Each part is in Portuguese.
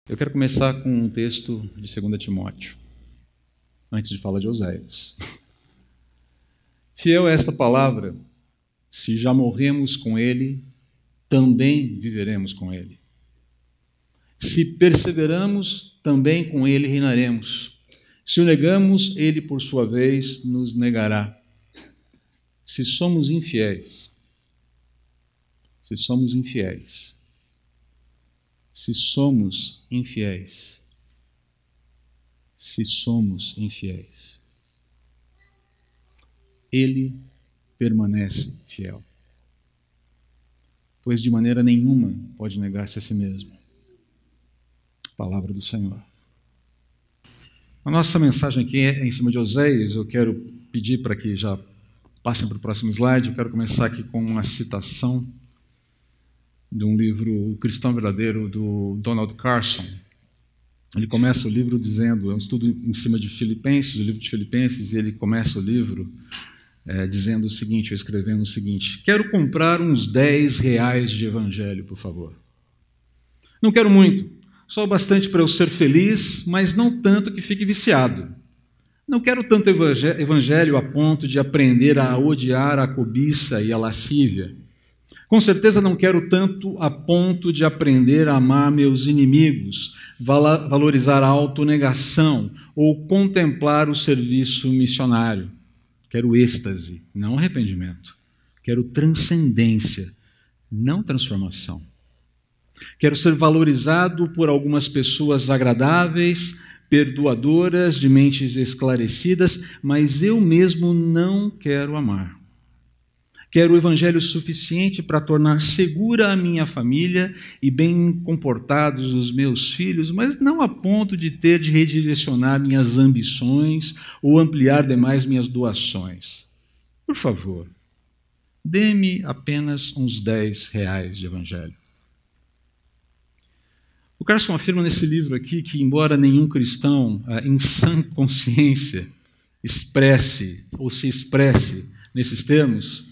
Eu quero começar com um texto de 2 Timóteo, antes de falar de Oséias. Fiel é esta palavra: se já morremos com ele, também viveremos com ele. Se perseveramos, também com ele reinaremos. Se o negamos, ele, por sua vez, nos negará. Se somos infiéis, se somos infiéis, se somos infiéis, se somos infiéis, ele permanece fiel, pois de maneira nenhuma pode negar-se a si mesmo. Palavra do Senhor. A nossa mensagem aqui é em cima de Oséias. Eu quero pedir para que já passem para o próximo slide. Eu quero começar aqui com uma citação de um livro, O Cristão Verdadeiro, do Donald Carson. Ele começa o livro dizendo, é um estudo em cima de Filipenses, o livro de Filipenses, e ele começa o livro dizendo o seguinte, ou escrevendo o seguinte: quero comprar uns R$10 de evangelho, por favor. Não quero muito, só o bastante para eu ser feliz, mas não tanto que fique viciado. Não quero tanto evangelho a ponto de aprender a odiar a cobiça e a lascívia. Com certeza não quero tanto a ponto de aprender a amar meus inimigos, valorizar a autonegação ou contemplar o serviço missionário. Quero êxtase, não arrependimento. Quero transcendência, não transformação. Quero ser valorizado por algumas pessoas agradáveis, perdoadoras, de mentes esclarecidas, mas eu mesmo não quero amar. Quero o evangelho suficiente para tornar segura a minha família e bem comportados os meus filhos, mas não a ponto de ter de redirecionar minhas ambições ou ampliar demais minhas doações. Por favor, dê-me apenas uns R$10 de evangelho. O Carson afirma nesse livro aqui que, embora nenhum cristão em sã consciência expresse ou se expresse nesses termos,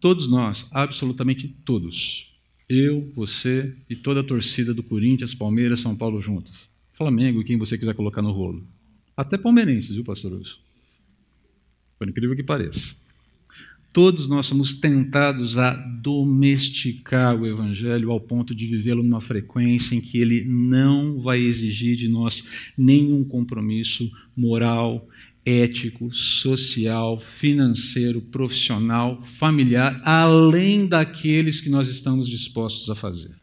todos nós, absolutamente todos, eu, você e toda a torcida do Corinthians, Palmeiras, São Paulo juntos, Flamengo e quem você quiser colocar no rolo, até palmeirenses, viu, pastor Wilson? Por incrível que pareça. Todos nós somos tentados a domesticar o evangelho ao ponto de vivê-lo numa frequência em que ele não vai exigir de nós nenhum compromisso moral, ético, social, financeiro, profissional, familiar, além daqueles que nós estamos dispostos a fazer.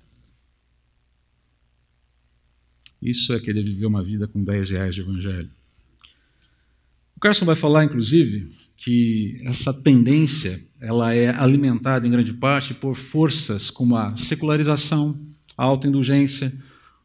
Isso é querer viver uma vida com R$10 de evangelho. O Carson vai falar, inclusive, que essa tendência ela é alimentada em grande parte por forças como a secularização, a autoindulgência,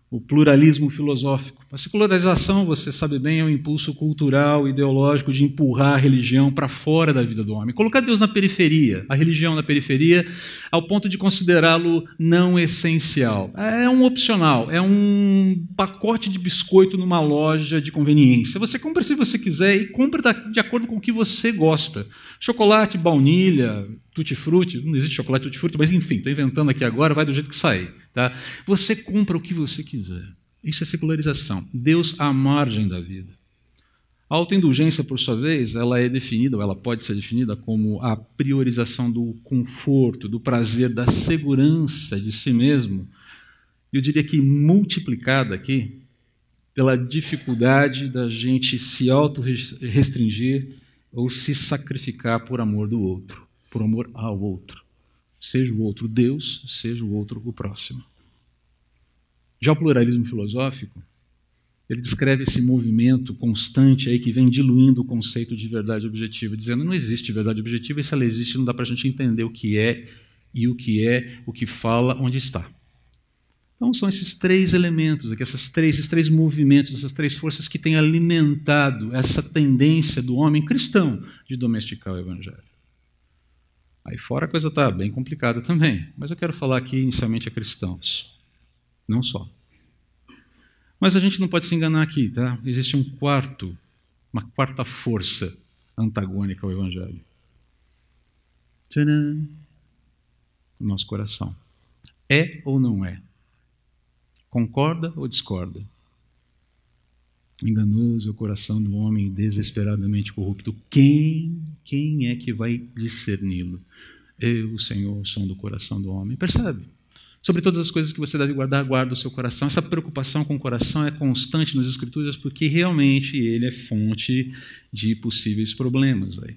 o pluralismo filosófico. A secularização, você sabe bem, é um impulso cultural, ideológico de empurrar a religião para fora da vida do homem. Colocar Deus na periferia, a religião na periferia, ao ponto de considerá-lo não essencial. É um opcional, é um pacote de biscoito numa loja de conveniência. Você compra se você quiser e compra de acordo com o que você gosta. Chocolate, baunilha, tutti-frutti, não existe chocolate tutti-frutti, mas enfim, estou inventando aqui agora, vai do jeito que sair. Tá? Você compra o que você quiser. Isso é secularização. Deus à margem da vida. A autoindulgência, por sua vez, ela é definida, ou ela pode ser definida como a priorização do conforto, do prazer, da segurança de si mesmo. Eu diria que multiplicada aqui pela dificuldade da gente se auto-restringir ou se sacrificar por amor do outro, por amor ao outro. Seja o outro Deus, seja o outro o próximo. Já o pluralismo filosófico, ele descreve esse movimento constante aí que vem diluindo o conceito de verdade objetiva, dizendo que não existe verdade objetiva, e se ela existe não dá para a gente entender o que é, o que fala, onde está. Então são esses três elementos, aqui, esses três movimentos, essas três forças que têm alimentado essa tendência do homem cristão de domesticar o evangelho. Aí fora a coisa está bem complicada também, mas eu quero falar aqui inicialmente a cristãos, não só. Mas a gente não pode se enganar aqui, tá? Existe uma quarta força antagônica ao evangelho. Tcharam! O nosso coração. É ou não é? Concorda ou discorda? Enganoso é o coração do homem desesperadamente corrupto. Quem é que vai discerni-lo? Eu, o Senhor, som do coração do homem. Percebe? Sobre todas as coisas que você deve guardar, guarda o seu coração. Essa preocupação com o coração é constante nas Escrituras, porque realmente ele é fonte de possíveis problemas. Aí.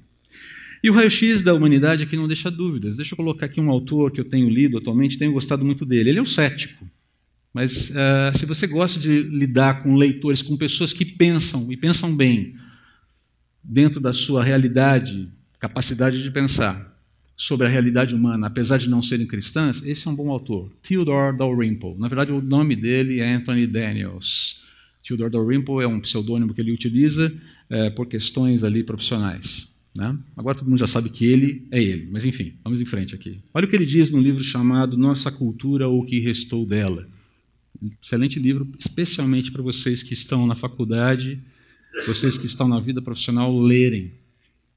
E o raio-x da humanidade aqui não deixa dúvidas. Deixa eu colocar aqui um autor que eu tenho lido atualmente, tenho gostado muito dele. Ele é um cético. Mas se você gosta de lidar com leitores, com pessoas que pensam, e pensam bem, dentro da sua realidade, capacidade de pensar sobre a realidade humana, apesar de não serem cristãs, esse é um bom autor. Theodore Dalrymple. Na verdade, o nome dele é Anthony Daniels. Theodore Dalrymple é um pseudônimo que ele utiliza por questões ali profissionais. Né? Agora todo mundo já sabe que ele é ele. Mas enfim, vamos em frente aqui. Olha o que ele diz no livro chamado Nossa Cultura ou o que Restou Dela. Excelente livro, especialmente para vocês que estão na faculdade, vocês que estão na vida profissional lerem,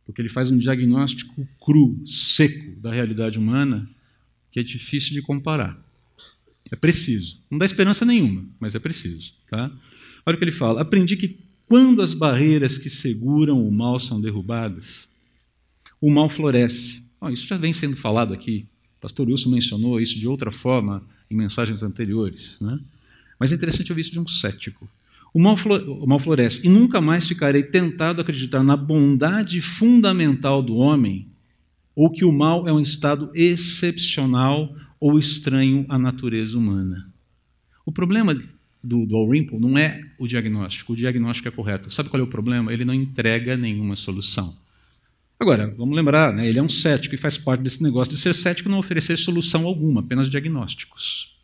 porque ele faz um diagnóstico cru, seco da realidade humana que é difícil de comparar. É preciso. Não dá esperança nenhuma, mas é preciso. Tá? Olha o que ele fala. Aprendi que quando as barreiras que seguram o mal são derrubadas, o mal floresce. Isso já vem sendo falado aqui. O pastor Wilson mencionou isso de outra forma em mensagens anteriores. Né? Mas é interessante ouvir isso de um cético. O mal floresce, e nunca mais ficarei tentado a acreditar na bondade fundamental do homem, ou que o mal é um estado excepcional ou estranho à natureza humana. O problema do Dalrymple não é o diagnóstico é correto. Sabe qual é o problema? Ele não entrega nenhuma solução. Agora, vamos lembrar, né, ele é um cético e faz parte desse negócio de ser cético e não oferecer solução alguma, apenas diagnósticos.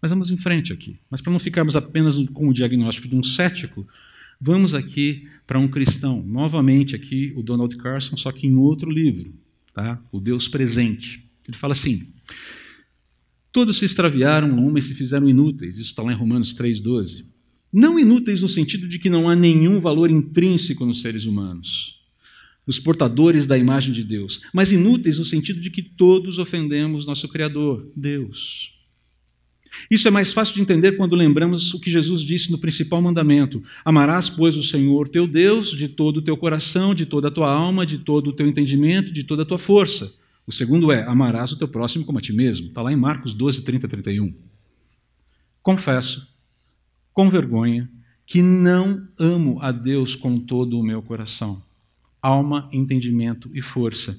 Mas vamos em frente aqui. Mas para não ficarmos apenas com o diagnóstico de um cético, vamos aqui para um cristão. Novamente aqui o Donald Carson, só que em outro livro, tá? O Deus Presente. Ele fala assim: todos se extraviaram, homens se fizeram inúteis. Isso está lá em Romanos 3,12. Não inúteis no sentido de que não há nenhum valor intrínseco nos seres humanos, os portadores da imagem de Deus, mas inúteis no sentido de que todos ofendemos nosso Criador, Deus. Isso é mais fácil de entender quando lembramos o que Jesus disse no principal mandamento: amarás, pois, o Senhor teu Deus de todo o teu coração, de toda a tua alma, de todo o teu entendimento, de toda a tua força. O segundo é: amarás o teu próximo como a ti mesmo. Está lá em Marcos 12, 30, 31. Confesso, com vergonha, que não amo a Deus com todo o meu coração, alma, entendimento e força.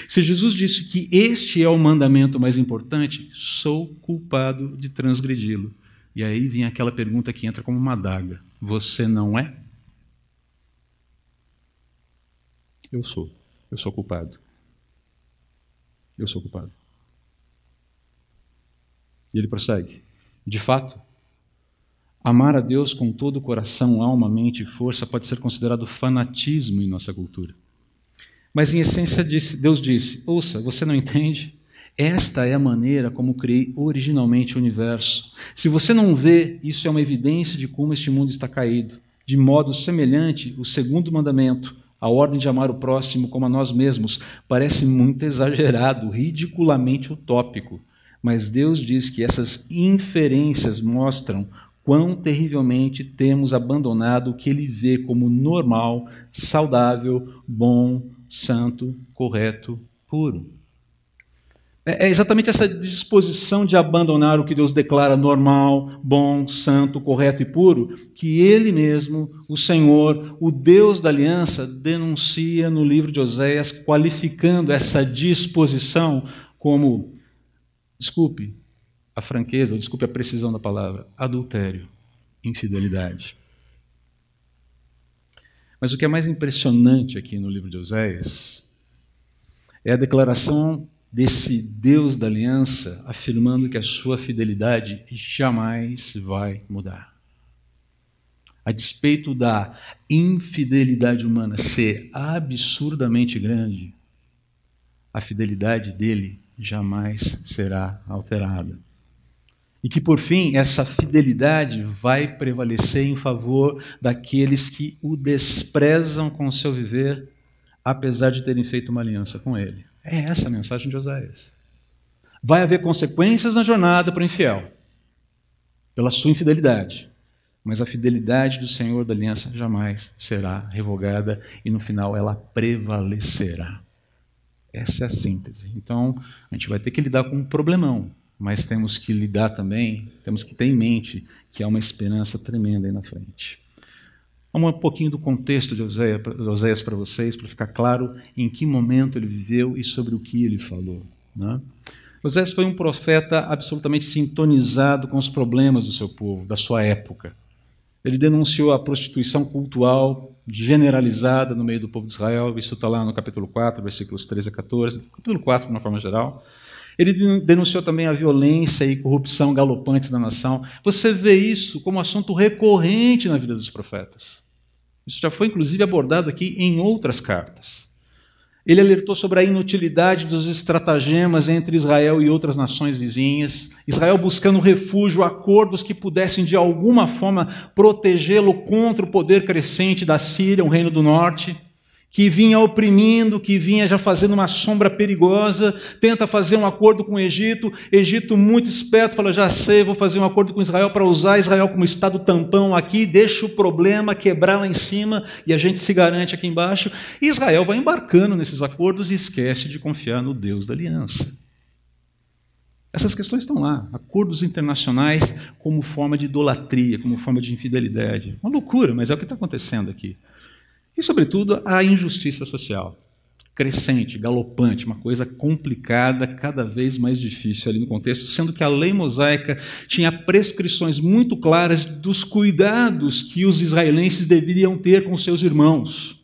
Se Jesus disse que este é o mandamento mais importante, sou culpado de transgredi-lo. E aí vem aquela pergunta que entra como uma adaga: você não é? Eu sou culpado. Eu sou culpado. E ele prossegue: de fato, amar a Deus com todo o coração, alma, mente e força pode ser considerado fanatismo em nossa cultura. Mas, em essência, Deus disse: ouça, você não entende? Esta é a maneira como criei originalmente o universo. Se você não vê, isso é uma evidência de como este mundo está caído. De modo semelhante, o segundo mandamento, a ordem de amar o próximo como a nós mesmos, parece muito exagerado, ridiculamente utópico. Mas Deus diz que essas inferências mostram quão terrivelmente temos abandonado o que Ele vê como normal, saudável, bom, santo, correto, puro. É exatamente essa disposição de abandonar o que Deus declara normal, bom, santo, correto e puro, que Ele mesmo, o Senhor, o Deus da aliança, denuncia no livro de Oséias, qualificando essa disposição como, desculpe a franqueza, ou desculpe a precisão da palavra, adultério, infidelidade. Mas o que é mais impressionante aqui no livro de Oséias é a declaração desse Deus da aliança afirmando que a sua fidelidade jamais vai mudar. A despeito da infidelidade humana ser absurdamente grande, a fidelidade dele jamais será alterada. E que, por fim, essa fidelidade vai prevalecer em favor daqueles que o desprezam com o seu viver, apesar de terem feito uma aliança com ele. É essa a mensagem de Oséias. Vai haver consequências na jornada para o infiel, pela sua infidelidade. Mas a fidelidade do Senhor da aliança jamais será revogada e no final ela prevalecerá. Essa é a síntese. Então, a gente vai ter que lidar com um problemão, mas temos que lidar também, temos que ter em mente que há uma esperança tremenda aí na frente. Vamos um pouquinho do contexto de Oséias para vocês, para ficar claro em que momento ele viveu e sobre o que ele falou, né? Oséias foi um profeta absolutamente sintonizado com os problemas do seu povo, da sua época. Ele denunciou a prostituição cultural generalizada no meio do povo de Israel, isso está lá no capítulo 4, versículos 13 a 14, capítulo 4, de uma forma geral. Ele denunciou também a violência e corrupção galopantes da nação. Você vê isso como assunto recorrente na vida dos profetas. Isso já foi, inclusive, abordado aqui em outras cartas. Ele alertou sobre a inutilidade dos estratagemas entre Israel e outras nações vizinhas, Israel buscando refúgio, acordos que pudessem, de alguma forma, protegê-lo contra o poder crescente da Síria, o reino do norte, que vinha oprimindo, que vinha já fazendo uma sombra perigosa, tenta fazer um acordo com o Egito, Egito muito esperto, fala, já sei, vou fazer um acordo com Israel para usar Israel como estado tampão aqui, deixa o problema quebrar lá em cima e a gente se garante aqui embaixo. E Israel vai embarcando nesses acordos e esquece de confiar no Deus da aliança. Essas questões estão lá, acordos internacionais como forma de idolatria, como forma de infidelidade. Uma loucura, mas é o que está acontecendo aqui. E, sobretudo, a injustiça social, crescente, galopante, uma coisa complicada, cada vez mais difícil ali no contexto, sendo que a lei mosaica tinha prescrições muito claras dos cuidados que os israelenses deveriam ter com seus irmãos,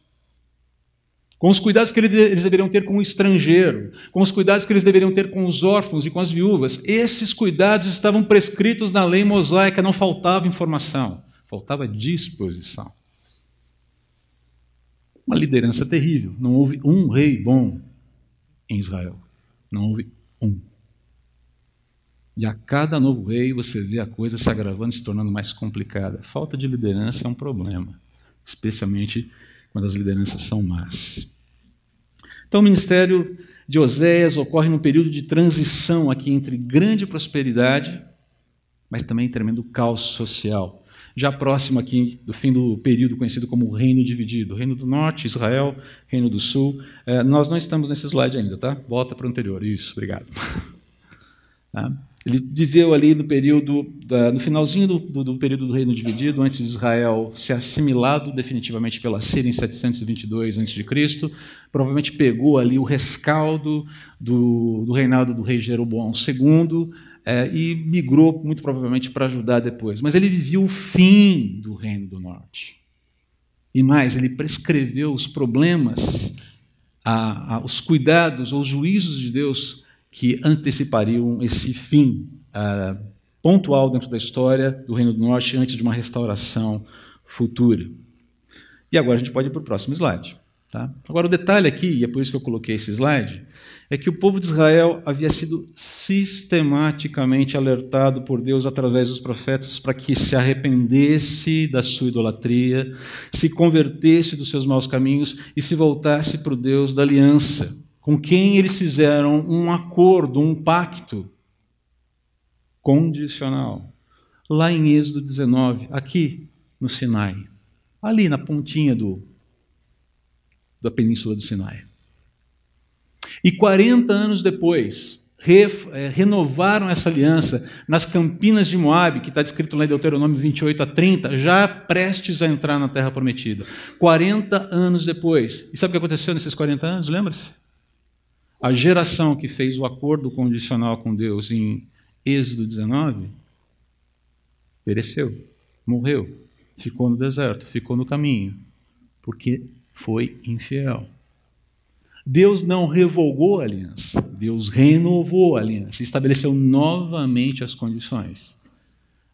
com os cuidados que eles deveriam ter com o estrangeiro, com os cuidados que eles deveriam ter com os órfãos e com as viúvas. Esses cuidados estavam prescritos na lei mosaica, não faltava informação, faltava disposição. Uma liderança terrível. Não houve um rei bom em Israel. Não houve um. E a cada novo rei você vê a coisa se agravando, se tornando mais complicada. Falta de liderança é um problema, especialmente quando as lideranças são más. Então o ministério de Oséias ocorre num período de transição aqui entre grande prosperidade, mas também tremendo caos social. Já próximo aqui do fim do período conhecido como Reino Dividido. Reino do Norte, Israel, Reino do Sul. Nós não estamos nesse slide ainda, tá? Volta para o anterior. Isso, obrigado. Tá? Ele viveu ali no período, no finalzinho do período do Reino Dividido, antes de Israel ser assimilado definitivamente pela Síria em 722 a.C., provavelmente pegou ali o rescaldo do reinado do rei Jeroboão II, e migrou, muito provavelmente, para ajudar depois. Mas ele viveu o fim do Reino do Norte. E mais, ele prescreveu os problemas, os cuidados ou os juízos de Deus que antecipariam esse fim pontual dentro da história do Reino do Norte antes de uma restauração futura. E agora a gente pode ir para o próximo slide. Tá? Agora o detalhe aqui, e é por isso que eu coloquei esse slide, é que o povo de Israel havia sido sistematicamente alertado por Deus através dos profetas para que se arrependesse da sua idolatria, se convertesse dos seus maus caminhos e se voltasse para o Deus da aliança, com quem eles fizeram um acordo, um pacto condicional. Lá em Êxodo 19, aqui no Sinai, ali na pontinha da península do Sinai. E 40 anos depois, renovaram essa aliança nas campinas de Moabe, que está descrito lá em Deuteronômio 28 a 30, já prestes a entrar na Terra Prometida. 40 anos depois. E sabe o que aconteceu nesses 40 anos? Lembra-se? A geração que fez o acordo condicional com Deus em Êxodo 19, pereceu, morreu, ficou no deserto, ficou no caminho, porque foi infiel. Deus não revogou a aliança, Deus renovou a aliança, estabeleceu novamente as condições.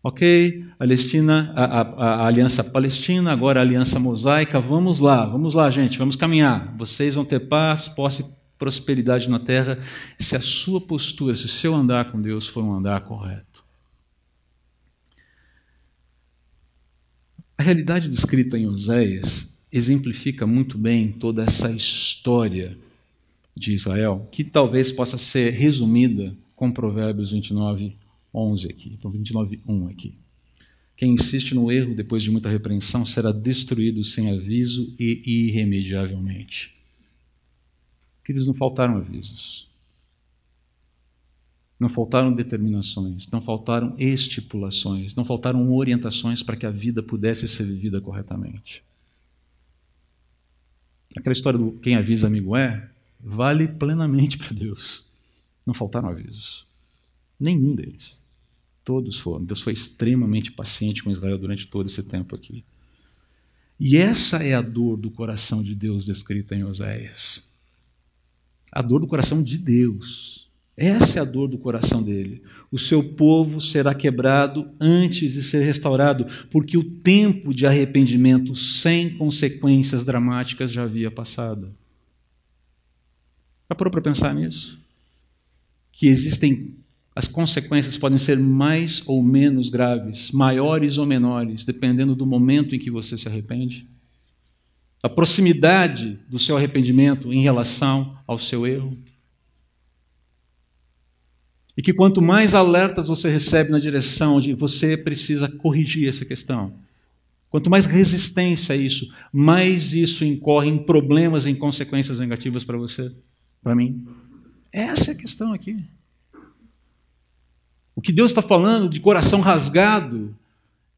Ok, a aliança palestina, agora a aliança mosaica, vamos lá, gente, vamos caminhar. Vocês vão ter paz, posse e prosperidade na terra, se a sua postura, se o seu andar com Deus for um andar correto. A realidade descrita em Oséias exemplifica muito bem toda essa história de Israel, que talvez possa ser resumida com Provérbios 29, 11 aqui, 29, 1 aqui. Quem insiste no erro depois de muita repreensão será destruído sem aviso e irremediavelmente. Queridos, não faltaram avisos. Não faltaram determinações, não faltaram estipulações, não faltaram orientações para que a vida pudesse ser vivida corretamente. Aquela história do quem avisa amigo é, vale plenamente para Deus. Não faltaram avisos. Nenhum deles. Todos foram. Deus foi extremamente paciente com Israel durante todo esse tempo aqui. E essa é a dor do coração de Deus descrita em Oséias. A dor do coração de Deus. Essa é a dor do coração dele. O seu povo será quebrado antes de ser restaurado, porque o tempo de arrependimento sem consequências dramáticas já havia passado. Já parou para pensar nisso? Que as consequências podem ser mais ou menos graves, maiores ou menores, dependendo do momento em que você se arrepende. A proximidade do seu arrependimento em relação ao seu erro. E que quanto mais alertas você recebe na direção de você precisa corrigir essa questão, quanto mais resistência a isso, mais isso incorre em problemas, em consequências negativas para você, para mim. Essa é a questão aqui. O que Deus está falando de coração rasgado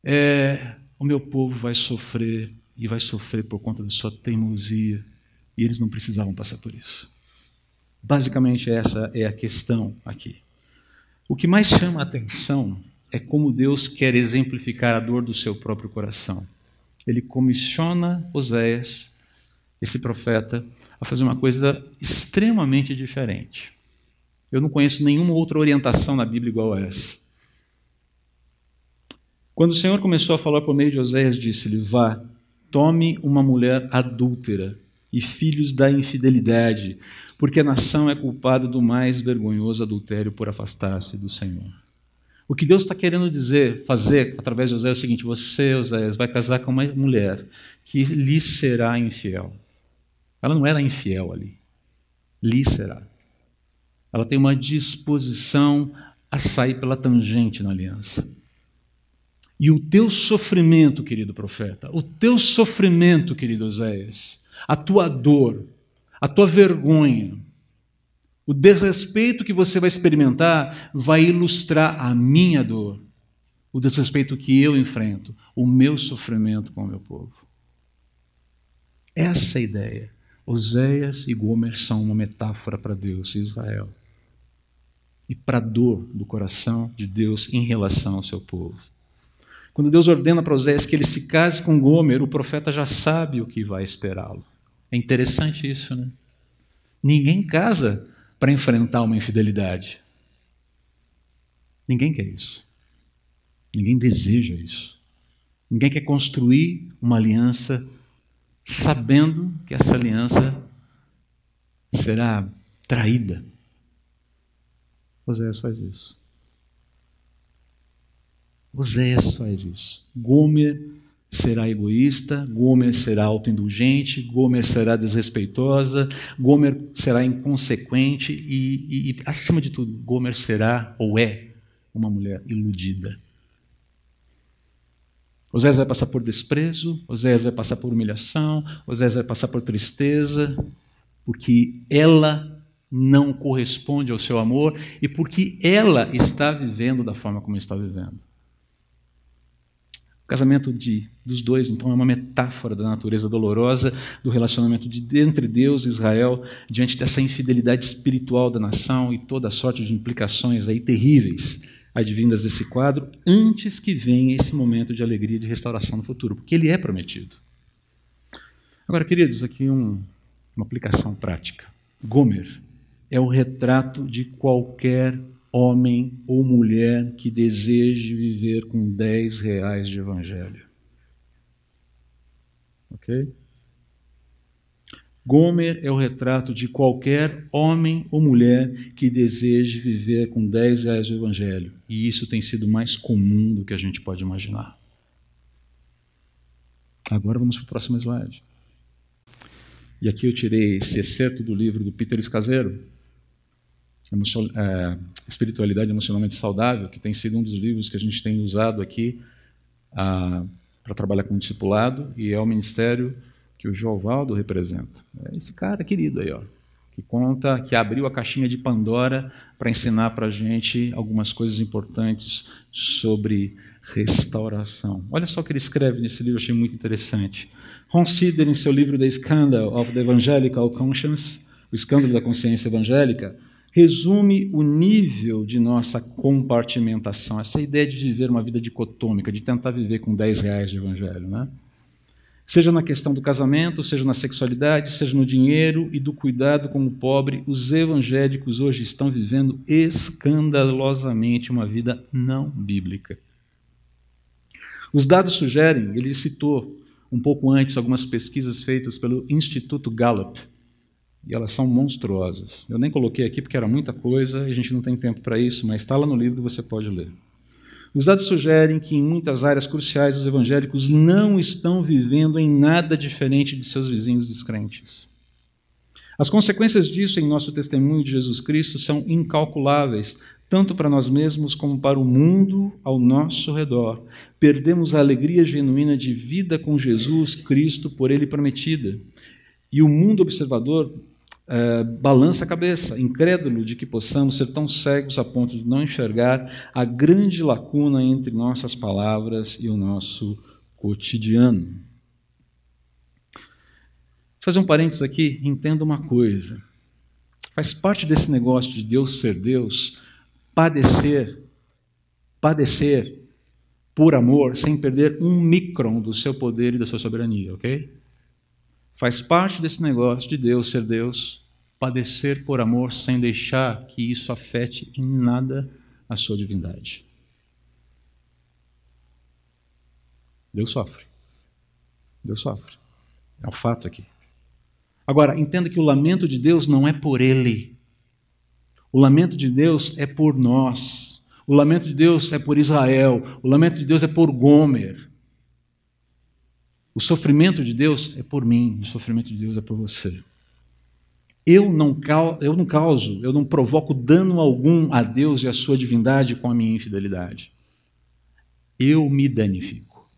é: o meu povo vai sofrer, e vai sofrer por conta da sua teimosia, e eles não precisavam passar por isso. Basicamente essa é a questão aqui. O que mais chama a atenção é como Deus quer exemplificar a dor do seu próprio coração. Ele comissiona Oséias, esse profeta, a fazer uma coisa extremamente diferente. Eu não conheço nenhuma outra orientação na Bíblia igual a essa. Quando o Senhor começou a falar por meio de Oséias, disse-lhe: vá, tome uma mulher adúltera e filhos da infidelidade, porque a nação é culpada do mais vergonhoso adultério por afastar-se do Senhor. O que Deus está querendo fazer através de Oséias é o seguinte: você, Oséias, vai casar com uma mulher que lhe será infiel. Ela não era infiel ali. Lhe será. Ela tem uma disposição a sair pela tangente na aliança. E o teu sofrimento, querido profeta, o teu sofrimento, querido Oséias, a tua dor, a tua vergonha, o desrespeito que você vai experimentar vai ilustrar a minha dor, o desrespeito que eu enfrento, o meu sofrimento com o meu povo. Essa é a ideia. Oséias e Gomer são uma metáfora para Deus e Israel. E para a dor do coração de Deus em relação ao seu povo. Quando Deus ordena para Oséias que ele se case com Gomer, o profeta já sabe o que vai esperá-lo. É interessante isso, né? Ninguém casa para enfrentar uma infidelidade. Ninguém quer isso. Ninguém deseja isso. Ninguém quer construir uma aliança sabendo que essa aliança será traída. Oséias faz isso. Oséias faz isso. Gomer será egoísta, Gomer será autoindulgente, Gomer será desrespeitosa, Gomer será inconsequente e, acima de tudo, Gomer será ou é uma mulher iludida. Oséias vai passar por desprezo, Oséias vai passar por humilhação, Oséias vai passar por tristeza, porque ela não corresponde ao seu amor e porque ela está vivendo da forma como está vivendo. O casamento dos dois, então, é uma metáfora da natureza dolorosa do relacionamento entre Deus e Israel diante dessa infidelidade espiritual da nação e toda a sorte de implicações aí terríveis advindas desse quadro, antes que venha esse momento de alegria e de restauração no futuro, porque ele é prometido. Agora, queridos, aqui uma aplicação prática. Gomer é o retrato de qualquer homem ou mulher que deseje viver com R$10 de evangelho. Ok? Gomer é o retrato de qualquer homem ou mulher que deseje viver com R$10 de evangelho. E isso tem sido mais comum do que a gente pode imaginar. Agora vamos para o próximo slide. E aqui eu tirei esse excerto do livro do Peter Scazzero, Espiritualidade Emocionalmente Saudável, que tem sido um dos livros que a gente tem usado aqui para trabalhar com discipulado, e é o ministério que o Jovaldo representa. É esse cara querido aí, ó, que conta, que abriu a caixinha de Pandora para ensinar para a gente algumas coisas importantes sobre restauração. Olha só o que ele escreve nesse livro, eu achei muito interessante. Ron Sider, em seu livro The Scandal of the Evangelical Conscience, o escândalo da consciência evangélica, resume o nível de nossa compartimentação, essa ideia de viver uma vida dicotômica, de tentar viver com 10 reais de evangelho, né? Seja na questão do casamento, seja na sexualidade, seja no dinheiro e do cuidado com o pobre, os evangélicos hoje estão vivendo escandalosamente uma vida não bíblica. Os dados sugerem, ele citou um pouco antes algumas pesquisas feitas pelo Instituto Gallup, e elas são monstruosas. Eu nem coloquei aqui porque era muita coisa e a gente não tem tempo para isso, mas está lá no livro e você pode ler. Os dados sugerem que em muitas áreas cruciais os evangélicos não estão vivendo em nada diferente de seus vizinhos descrentes. As consequências disso em nosso testemunho de Jesus Cristo são incalculáveis, tanto para nós mesmos como para o mundo ao nosso redor. Perdemos a alegria genuína de vida com Jesus Cristo por Ele prometida. E o mundo observador balança a cabeça, incrédulo de que possamos ser tão cegos a ponto de não enxergar a grande lacuna entre nossas palavras e o nosso cotidiano. Vou fazer um parênteses aqui, entenda uma coisa. Faz parte desse negócio de Deus ser Deus, padecer por amor, sem perder um micron do seu poder e da sua soberania, ok? Faz parte desse negócio de Deus ser Deus, padecer por amor sem deixar que isso afete em nada a sua divindade. Deus sofre. Deus sofre. É um fato aqui. Agora, entenda que o lamento de Deus não é por Ele. O lamento de Deus é por nós. O lamento de Deus é por Israel. O lamento de Deus é por Gomer. O sofrimento de Deus é por mim, o sofrimento de Deus é por você. Eu não causo, eu não provoco dano algum a Deus e à sua divindade com a minha infidelidade. Eu me danifico.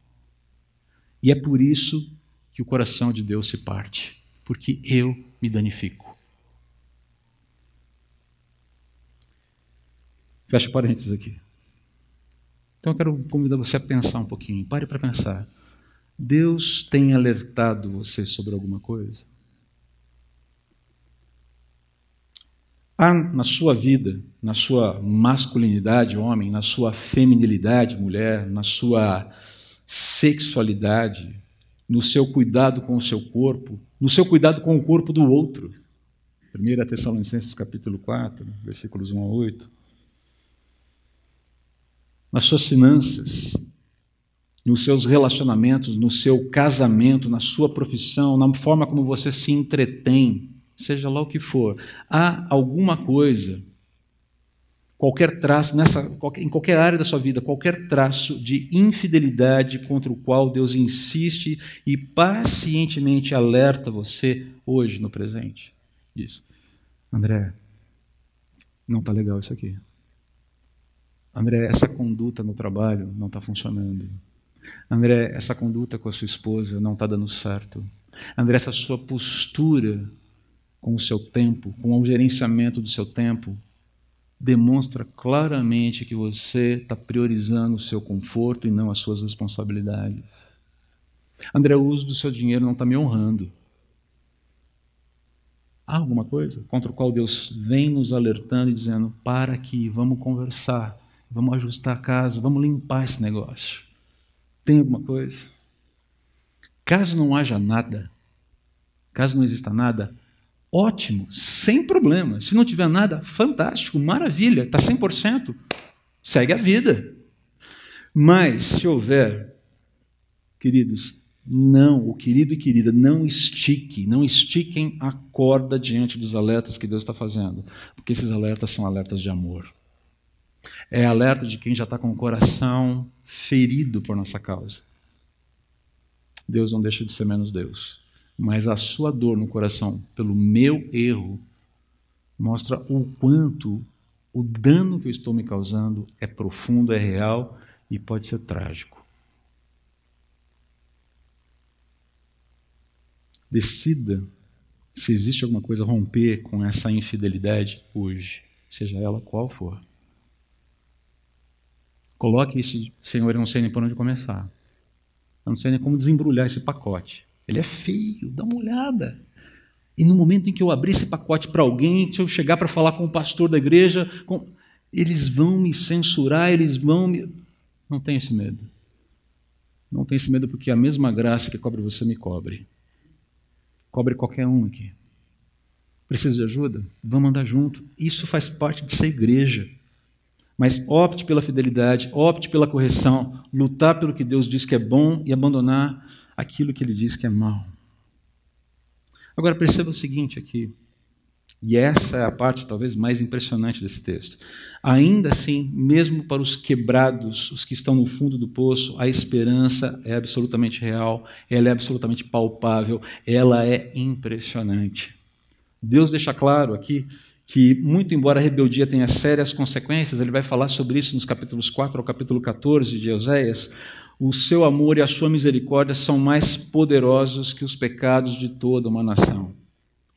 E é por isso que o coração de Deus se parte, porque eu me danifico. Fecha parênteses aqui. Então eu quero convidar você a pensar um pouquinho, pare para pensar. Deus tem alertado você sobre alguma coisa? Há na sua vida, na sua masculinidade, homem, na sua feminilidade, mulher, na sua sexualidade, no seu cuidado com o seu corpo, no seu cuidado com o corpo do outro. 1 Tessalonicenses capítulo 4, versículos 1 a 8. Nas suas finanças, nos seus relacionamentos, no seu casamento, na sua profissão, na forma como você se entretém, seja lá o que for, há alguma coisa, qualquer traço, em qualquer área da sua vida, qualquer traço de infidelidade contra o qual Deus insiste e pacientemente alerta você hoje, no presente. Diz, André, não está legal isso aqui. André, essa conduta no trabalho não está funcionando. André, essa conduta com a sua esposa não está dando certo. André, essa sua postura com o seu tempo, com o gerenciamento do seu tempo, demonstra claramente que você está priorizando o seu conforto e não as suas responsabilidades. André, o uso do seu dinheiro não está me honrando. Há alguma coisa contra o qual Deus vem nos alertando e dizendo, para aqui, vamos conversar, vamos ajustar a casa, vamos limpar esse negócio. Tem alguma coisa? Caso não haja nada, caso não exista nada, ótimo, sem problema. Se não tiver nada, fantástico, maravilha, está 100%, segue a vida. Mas, se houver, queridos, não, o querido e querida, não estiquem a corda diante dos alertas que Deus está fazendo, porque esses alertas são alertas de amor. É alerta de quem já está com o coração ferido por nossa causa. Deus não deixa de ser menos Deus, mas a sua dor no coração pelo meu erro mostra o quanto o dano que eu estou me causando é profundo, é real e pode ser trágico. Decida se existe alguma coisa a romper com essa infidelidade hoje, seja ela qual for. Coloque esse Senhor, eu não sei nem por onde começar. Eu não sei nem como desembrulhar esse pacote. Ele é feio, dá uma olhada. E no momento em que eu abrir esse pacote para alguém, se eu chegar para falar com o pastor da igreja, eles vão me censurar, eles vão me... Não tenha esse medo. Não tenha esse medo, porque a mesma graça que cobre você me cobre. Cobre qualquer um aqui. Precisa de ajuda? Vamos andar junto. Isso faz parte de ser igreja. Mas opte pela fidelidade, opte pela correção, lutar pelo que Deus diz que é bom e abandonar aquilo que Ele diz que é mal. Agora perceba o seguinte aqui, e essa é a parte talvez mais impressionante desse texto. Ainda assim, mesmo para os quebrados, os que estão no fundo do poço, a esperança é absolutamente real, ela é absolutamente palpável, ela é impressionante. Deus deixa claro aqui que, muito embora a rebeldia tenha sérias consequências, ele vai falar sobre isso nos capítulos 4 ao capítulo 14 de Oséias, o seu amor e a sua misericórdia são mais poderosos que os pecados de toda uma nação.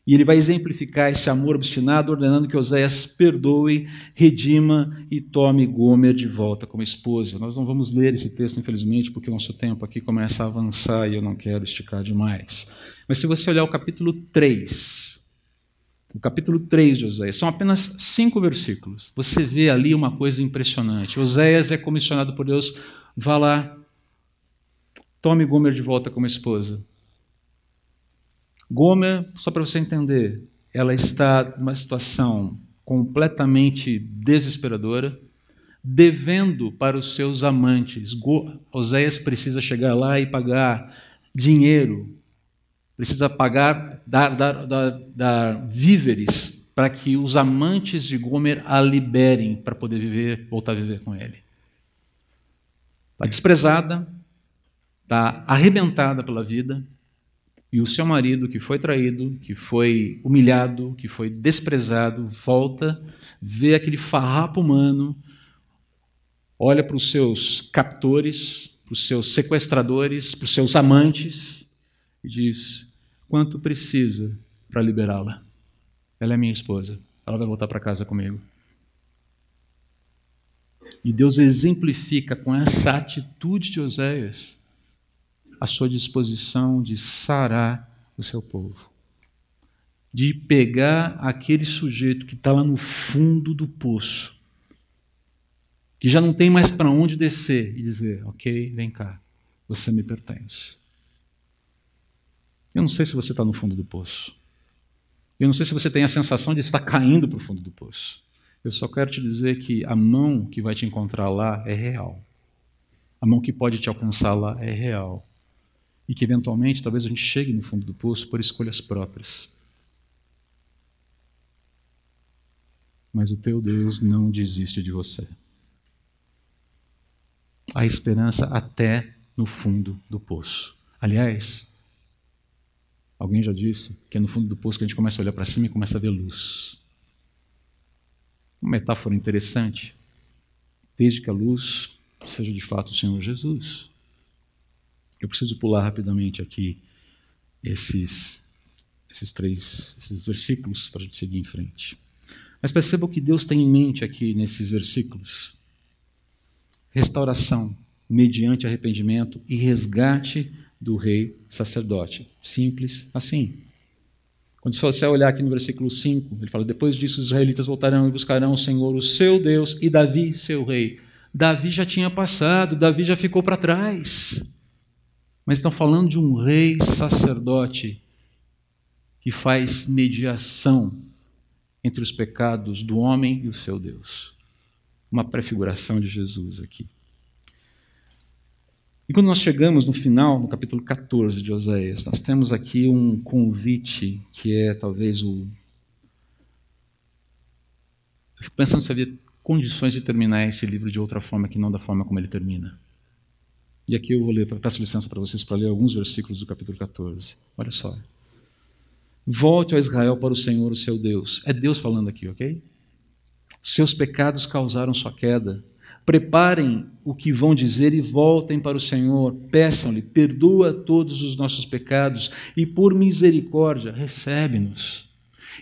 E ele vai exemplificar esse amor obstinado, ordenando que Oséias perdoe, redima e tome Gomer de volta como esposa. Nós não vamos ler esse texto, infelizmente, porque o nosso tempo aqui começa a avançar e eu não quero esticar demais. Mas se você olhar o capítulo 3 de Oséias, são apenas 5 versículos. Você vê ali uma coisa impressionante. Oséias é comissionado por Deus, vá lá, tome Gomer de volta como esposa. Gomer, só para você entender, ela está numa situação completamente desesperadora, devendo para os seus amantes. Oséias precisa chegar lá e pagar dinheiro, precisa pagar, dar víveres para que os amantes de Gomer a liberem para poder voltar a viver com ele. Está desprezada, está arrebentada pela vida, e o seu marido, que foi traído, que foi humilhado, que foi desprezado, volta, vê aquele farrapo humano, olha para os seus captores, para os seus sequestradores, para os seus amantes, e diz: quanto precisa para liberá-la? Ela é minha esposa, ela vai voltar para casa comigo. E Deus exemplifica com essa atitude de Oséias a sua disposição de sarar o seu povo, de pegar aquele sujeito que está lá no fundo do poço, que já não tem mais para onde descer, e dizer: ok, vem cá, você me pertence. Eu não sei se você está no fundo do poço, eu não sei se você tem a sensação de estar caindo para o fundo do poço. Eu só quero te dizer que a mão que vai te encontrar lá é real, a mão que pode te alcançar lá é real. E que, eventualmente, talvez a gente chegue no fundo do poço por escolhas próprias. Mas o teu Deus não desiste de você. Há esperança até no fundo do poço. Aliás, alguém já disse que é no fundo do poço que a gente começa a olhar para cima e começa a ver luz. Uma metáfora interessante, desde que a luz seja de fato o Senhor Jesus. Eu preciso pular rapidamente aqui esses versículos para a gente seguir em frente. Mas perceba o que Deus tem em mente aqui nesses versículos. Restauração mediante arrependimento e resgate do rei sacerdote. Simples assim. Quando você olhar aqui no versículo 5, ele fala: depois disso os israelitas voltarão e buscarão o Senhor, o seu Deus, e Davi, seu rei. Davi já tinha passado, Davi já ficou para trás. Mas estão falando de um rei sacerdote que faz mediação entre os pecados do homem e o seu Deus. Uma prefiguração de Jesus aqui. E quando nós chegamos no final, no capítulo 14 de Oséias, nós temos aqui um convite que é talvez o... Eu fico pensando se havia condições de terminar esse livro de outra forma que não da forma como ele termina. E aqui eu vou ler, peço licença para vocês para ler alguns versículos do capítulo 14. Olha só. Volte, ó Israel, para o Senhor, o seu Deus. É Deus falando aqui, ok? Seus pecados causaram sua queda. preparem o que vão dizer e voltem para o Senhor. Peçam-lhe, perdoa todos os nossos pecados e por misericórdia recebe-nos.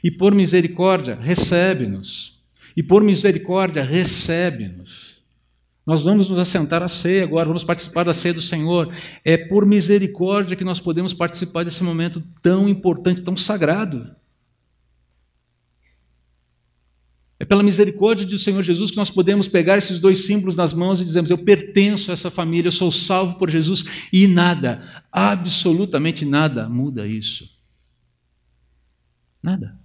E por misericórdia recebe-nos. E por misericórdia recebe-nos. Nós vamos nos assentar à ceia agora, vamos participar da ceia do Senhor. É por misericórdia que nós podemos participar desse momento tão importante, tão sagrado. É pela misericórdia do Senhor Jesus que nós podemos pegar esses dois símbolos nas mãos e dizemos: eu pertenço a essa família, eu sou salvo por Jesus, e nada, absolutamente nada muda isso. Nada.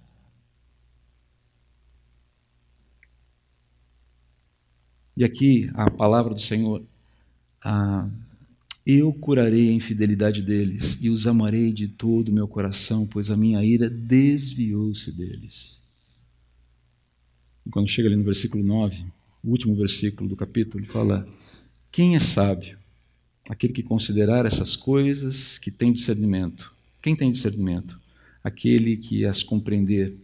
E aqui a palavra do Senhor: eu curarei a infidelidade deles e os amarei de todo o meu coração, pois a minha ira desviou-se deles. E quando chega ali no versículo 9, o último versículo do capítulo, ele fala: quem é sábio? Aquele que considerar essas coisas, que tem discernimento. Quem tem discernimento? Aquele que as compreender.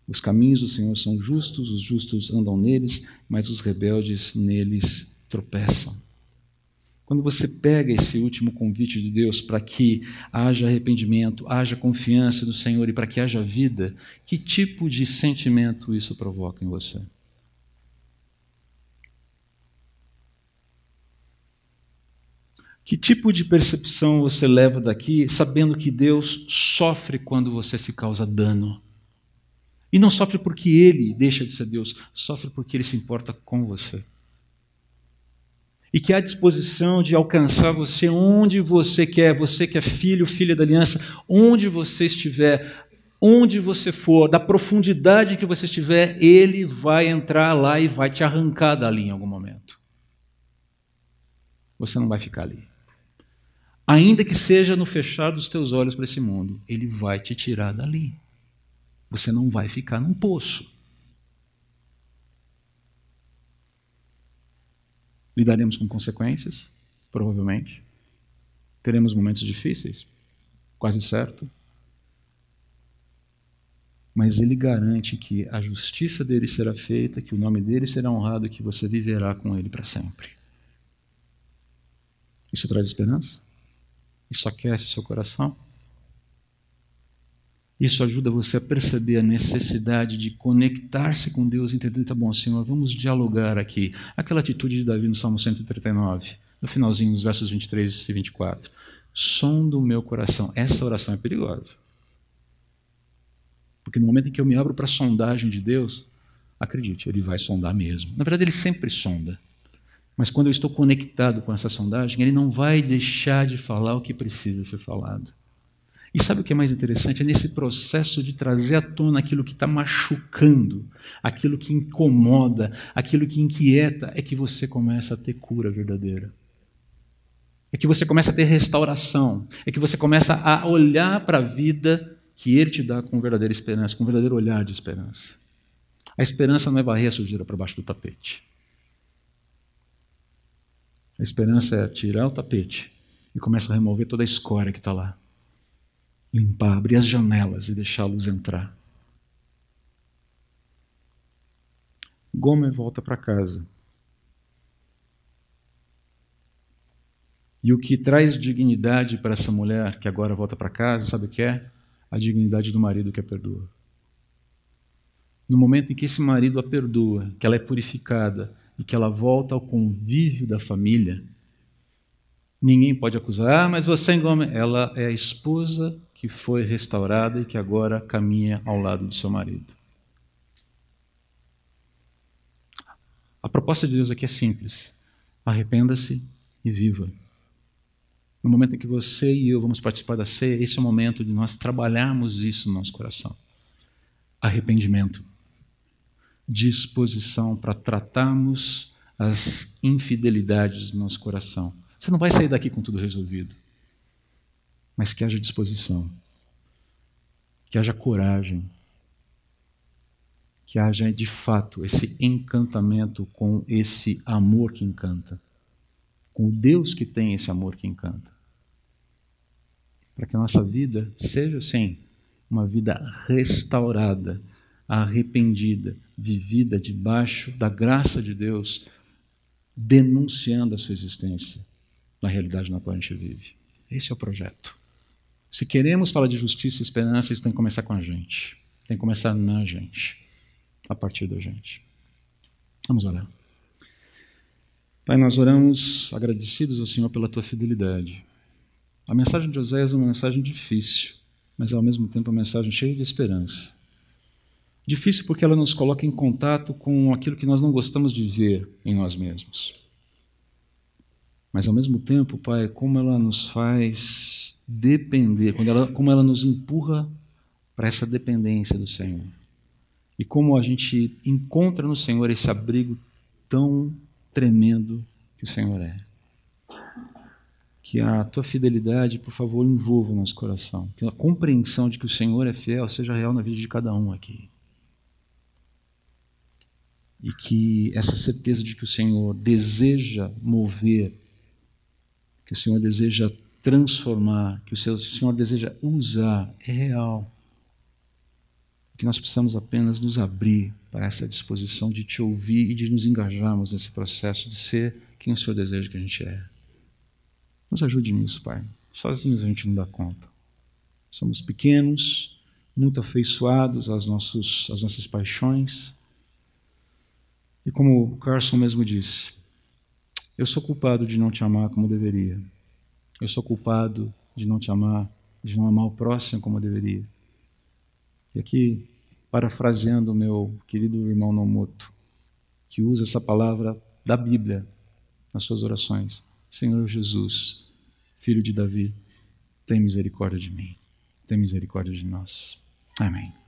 Os caminhos do Senhor são justos, os justos andam neles, mas os rebeldes neles tropeçam. Quando você pega esse último convite de Deus para que haja arrependimento, haja confiança no Senhor e para que haja vida, que tipo de sentimento isso provoca em você? Que tipo de percepção você leva daqui, sabendo que Deus sofre quando você se causa dano? E não sofre porque Ele deixa de ser Deus, sofre porque Ele se importa com você. E que há disposição de alcançar você onde você que é filho, filha da aliança, onde você estiver, onde você for, da profundidade que você estiver, Ele vai entrar lá e vai te arrancar dali em algum momento. Você não vai ficar ali. Ainda que seja no fechar dos teus olhos para esse mundo, Ele vai te tirar dali. Você não vai ficar num poço. Lidaremos com consequências, provavelmente. Teremos momentos difíceis, quase certo. Mas Ele garante que a justiça dele será feita, que o nome dele será honrado e que você viverá com Ele para sempre. Isso traz esperança? Isso aquece o seu coração? Isso ajuda você a perceber a necessidade de conectar-se com Deus e entender: tá bom, Senhor, vamos dialogar aqui. Aquela atitude de Davi no Salmo 139, no finalzinho, nos versos 23 e 24. Sonda o meu coração. Essa oração é perigosa. Porque no momento em que eu me abro para a sondagem de Deus, acredite, Ele vai sondar mesmo. Na verdade, Ele sempre sonda. Mas quando eu estou conectado com essa sondagem, Ele não vai deixar de falar o que precisa ser falado. E sabe o que é mais interessante? É nesse processo de trazer à tona aquilo que está machucando, aquilo que incomoda, aquilo que inquieta, é que você começa a ter cura verdadeira. É que você começa a ter restauração. É que você começa a olhar para a vida que Ele te dá com verdadeira esperança, com um verdadeiro olhar de esperança. A esperança não é varrer a sujeira para baixo do tapete. A esperança é tirar o tapete e começa a remover toda a escória que está lá. Limpar, abrir as janelas e deixar a luz entrar. Gomer volta para casa. E o que traz dignidade para essa mulher que agora volta para casa, sabe o que é? A dignidade do marido que a perdoa. No momento em que esse marido a perdoa, que ela é purificada e que ela volta ao convívio da família, ninguém pode acusar: mas você, Gomer, ela é a esposa que foi restaurada e que agora caminha ao lado do seu marido. A proposta de Deus aqui é simples: arrependa-se e viva. No momento em que você e eu vamos participar da ceia, esse é o momento de nós trabalharmos isso no nosso coração. Arrependimento. Disposição para tratarmos as infidelidades do nosso coração. Você não vai sair daqui com tudo resolvido. Mas que haja disposição, que haja coragem, que haja de fato esse encantamento com esse amor que encanta, com o Deus que tem esse amor que encanta. Para que a nossa vida seja, sim, uma vida restaurada, arrependida, vivida debaixo da graça de Deus, denunciando a sua existência na realidade na qual a gente vive. Esse é o projeto. Se queremos falar de justiça e esperança, isso tem que começar com a gente. Tem que começar na gente, a partir da gente. Vamos orar. Pai, nós oramos agradecidos ao Senhor pela tua fidelidade. A mensagem de Oséias é uma mensagem difícil, mas ao mesmo tempo uma mensagem cheia de esperança. Difícil porque ela nos coloca em contato com aquilo que nós não gostamos de ver em nós mesmos. Mas ao mesmo tempo, Pai, como ela nos faz depender, como ela nos empurra para essa dependência do Senhor. E como a gente encontra no Senhor esse abrigo tão tremendo que o Senhor é. Que a tua fidelidade, por favor, envolva o nosso coração. Que a compreensão de que o Senhor é fiel seja real na vida de cada um aqui. E que essa certeza de que o Senhor deseja mover, que o Senhor deseja transformar, que o Senhor deseja usar, é real. Que nós precisamos apenas nos abrir para essa disposição de te ouvir e de nos engajarmos nesse processo de ser quem o Senhor deseja que a gente é. Nos ajude nisso, Pai. Sozinhos a gente não dá conta. Somos pequenos, muito afeiçoados às nossas paixões. E como o Carson mesmo disse, eu sou culpado de não te amar como deveria. Eu sou culpado de não te amar, de não amar o próximo como eu deveria. E aqui, parafraseando o meu querido irmão Nomoto, que usa essa palavra da Bíblia nas suas orações. Senhor Jesus, Filho de Davi, tem misericórdia de mim, tem misericórdia de nós. Amém.